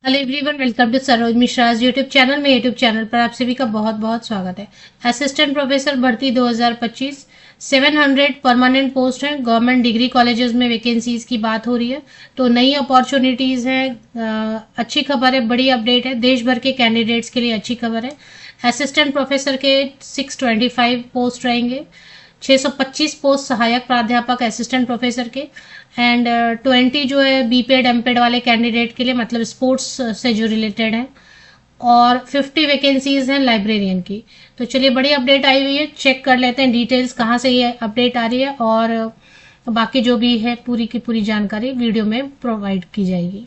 Hello everyone, welcome to Saroj Mishra's YouTube channel में। YouTube channel पर आप सभी का बहुत बहुत स्वागत है। असिस्टेंट प्रोफेसर भर्ती 2025 700 परमानेंट पोस्ट है। गवर्नमेंट डिग्री कॉलेजेस में वैकेंसीज की बात हो रही है, तो नई अपॉर्चुनिटीज है। अच्छी खबर है, बड़ी अपडेट है, देश भर के कैंडिडेट्स के लिए अच्छी खबर है। असिस्टेंट प्रोफेसर के 625 पोस्ट रहेंगे, 625 पोस्ट सहायक प्राध्यापक असिस्टेंट प्रोफेसर के, एंड 20 जो है बीपेड एमपेड वाले कैंडिडेट के लिए, मतलब स्पोर्ट्स से जो रिलेटेड है, और 50 वैकेंसीज हैं लाइब्रेरियन की। तो चलिए, बड़ी अपडेट आई हुई है, चेक कर लेते हैं डिटेल्स कहाँ से ये अपडेट आ रही है, और बाकी जो भी है पूरी की पूरी जानकारी वीडियो में प्रोवाइड की जाएगी।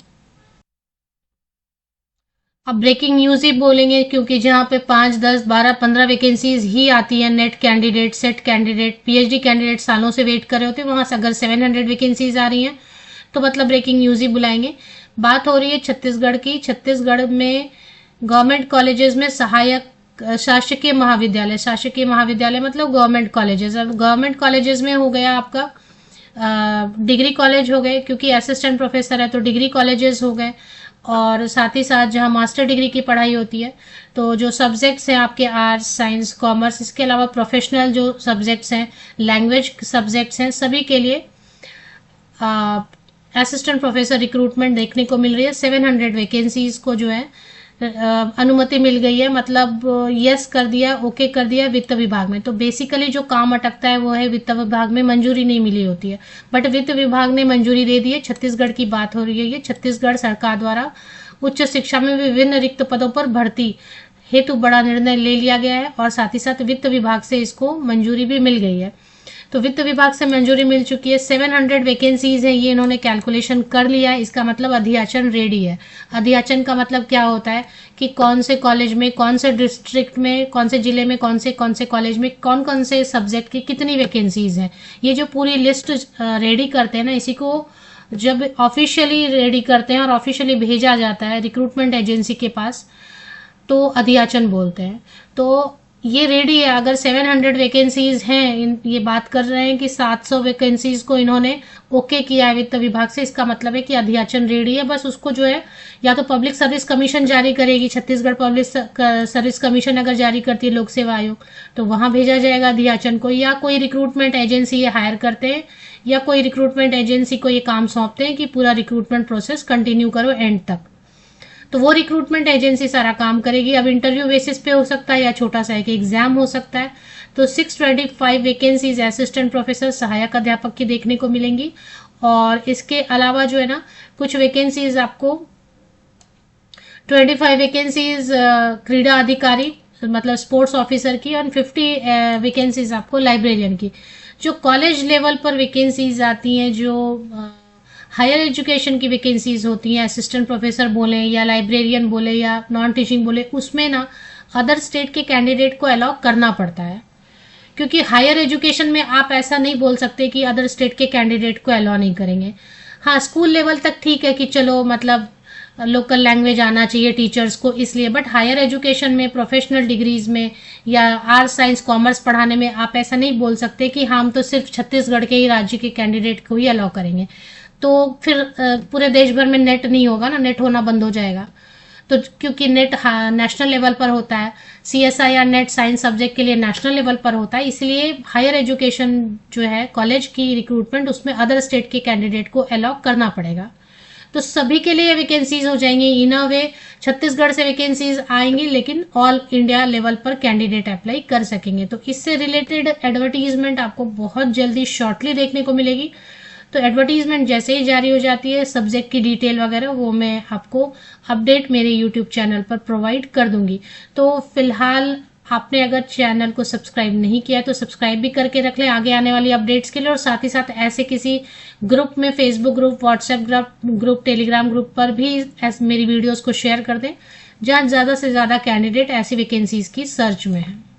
अब ब्रेकिंग न्यूज ही बोलेंगे, क्योंकि जहां पे 5, 10, 12, 15 वैकेंसीज ही आती है, net candidate, set candidate, PhD candidate सालों से वेट कर रहे होते हैं, वहां से अगर 700 वैकेंसीज आ रही हैं तो मतलब ब्रेकिंग न्यूज ही बुलाएंगे। बात हो रही है छत्तीसगढ़ की। छत्तीसगढ़ में गवर्नमेंट कॉलेजेस में सहायक शासकीय महाविद्यालय मतलब गवर्नमेंट कॉलेजेस। अब गवर्नमेंट कॉलेजेस में हो गया आपका डिग्री कॉलेज हो गए, क्योंकि असिस्टेंट प्रोफेसर है तो डिग्री कॉलेजेस हो गए, और साथ ही साथ जहाँ मास्टर डिग्री की पढ़ाई होती है, तो जो सब्जेक्ट्स हैं आपके आर्ट्स, साइंस, कॉमर्स, इसके अलावा प्रोफेशनल जो सब्जेक्ट्स हैं, लैंग्वेज सब्जेक्ट्स हैं, सभी के लिए असिस्टेंट प्रोफेसर रिक्रूटमेंट देखने को मिल रही है। 700 वैकेंसीज को जो है अनुमति मिल गई है, मतलब यस कर दिया, ओके कर दिया वित्त विभाग में। तो बेसिकली जो काम अटकता है वो है वित्त विभाग में मंजूरी नहीं मिली होती है, बट वित्त विभाग ने मंजूरी दे दी है। छत्तीसगढ़ की बात हो रही है, ये छत्तीसगढ़ सरकार द्वारा उच्च शिक्षा में विभिन्न रिक्त पदों पर भर्ती हेतु बड़ा निर्णय ले लिया गया है, और साथ ही साथ वित्त विभाग से इसको मंजूरी भी मिल गई है। तो वित्त विभाग से मंजूरी मिल चुकी है। 700 वैकेंसीज है, ये इन्होंने कैलकुलेशन कर लिया है। इसका मतलब अधियाचन रेडी है। अधियाचन का मतलब क्या होता है कि कौन से कॉलेज में, कौन से डिस्ट्रिक्ट में, कौन से जिले में, कौन से कॉलेज में कौन कौन से सब्जेक्ट की कितनी वैकेंसीज हैं, ये जो पूरी लिस्ट रेडी करते हैं ना, इसी को जब ऑफिशियली रेडी करते हैं और ऑफिशियली भेजा जाता है रिक्रूटमेंट एजेंसी के पास, तो अधियाचन बोलते हैं। तो ये रेडी है। अगर 700 वैकेंसीज हैं, ये बात कर रहे हैं कि 700 वैकेंसीज को इन्होंने ओके किया है वित्त विभाग से, इसका मतलब है कि अधियाचन रेडी है। बस उसको जो है या तो पब्लिक सर्विस कमीशन जारी करेगी, छत्तीसगढ़ पब्लिक सर्विस कमीशन अगर जारी करती है, लोक सेवा आयोग, तो वहां भेजा जाएगा अधियाचन को, या कोई रिक्रूटमेंट एजेंसी ये हायर करते हैं, या कोई रिक्रूटमेंट एजेंसी को ये काम सौंपते हैं कि पूरा रिक्रूटमेंट प्रोसेस कंटिन्यू करो एंड तक, तो वो रिक्रूटमेंट एजेंसी सारा काम करेगी। अब इंटरव्यू बेसिस पे हो सकता है, या छोटा सा एक एग्जाम हो सकता है। तो 625 वैकेंसीज असिस्टेंट प्रोफेसर सहायक अध्यापक की देखने को मिलेंगी, और इसके अलावा जो है ना, कुछ वैकेंसीज आपको 25 वैकेंसीज क्रीड़ा अधिकारी मतलब स्पोर्ट्स ऑफिसर की, और 50 वैकेंसीज आपको लाइब्रेरियन की। जो कॉलेज लेवल पर वैकेंसीज आती हैं, जो हायर एजुकेशन की वैकेंसीज होती हैं, असिस्टेंट प्रोफेसर बोले या लाइब्रेरियन बोले या नॉन टीचिंग बोले, उसमें ना अदर स्टेट के कैंडिडेट को अलाउ करना पड़ता है, क्योंकि हायर एजुकेशन में आप ऐसा नहीं बोल सकते कि अदर स्टेट के कैंडिडेट को अलाउ नहीं करेंगे। हाँ, स्कूल लेवल तक ठीक है कि चलो मतलब लोकल लैंग्वेज आना चाहिए टीचर्स को, इसलिए, बट हायर एजुकेशन में, प्रोफेशनल डिग्रीज में या आर्ट्स, साइंस, कॉमर्स पढ़ाने में आप ऐसा नहीं बोल सकते कि हम तो सिर्फ छत्तीसगढ़ के ही राज्य के कैंडिडेट को ही अलाउ करेंगे। तो फिर पूरे देश भर में नेट नहीं होगा ना, नेट होना बंद हो जाएगा। तो क्योंकि नेट नेशनल लेवल पर होता है, सीएसआई या नेट साइंस सब्जेक्ट के लिए नेशनल लेवल पर होता है, इसलिए हायर एजुकेशन जो है कॉलेज की रिक्रूटमेंट, उसमें अदर स्टेट के कैंडिडेट को अलाउ करना पड़ेगा। तो सभी के लिए वैकेंसीज हो जाएंगी। इन अ वे छत्तीसगढ़ से वैकेंसीज आएंगी, लेकिन ऑल इंडिया लेवल पर कैंडिडेट अप्लाई कर सकेंगे। तो इससे रिलेटेड एडवर्टीजमेंट आपको बहुत जल्दी शॉर्टली देखने को मिलेगी। तो एडवर्टीजमेंट जैसे ही जारी हो जाती है, सब्जेक्ट की डिटेल वगैरह, वो मैं आपको अपडेट मेरे यूट्यूब चैनल पर प्रोवाइड कर दूंगी। तो फिलहाल आपने अगर चैनल को सब्सक्राइब नहीं किया तो सब्सक्राइब भी करके रख लें आगे आने वाली अपडेट्स के लिए, और साथ ही साथ ऐसे किसी ग्रुप में, Facebook group, WhatsApp group, Telegram group पर भी मेरी वीडियोस को शेयर कर दें, जहां ज्यादा से ज्यादा कैंडिडेट ऐसी वैकेंसीज की सर्च में है।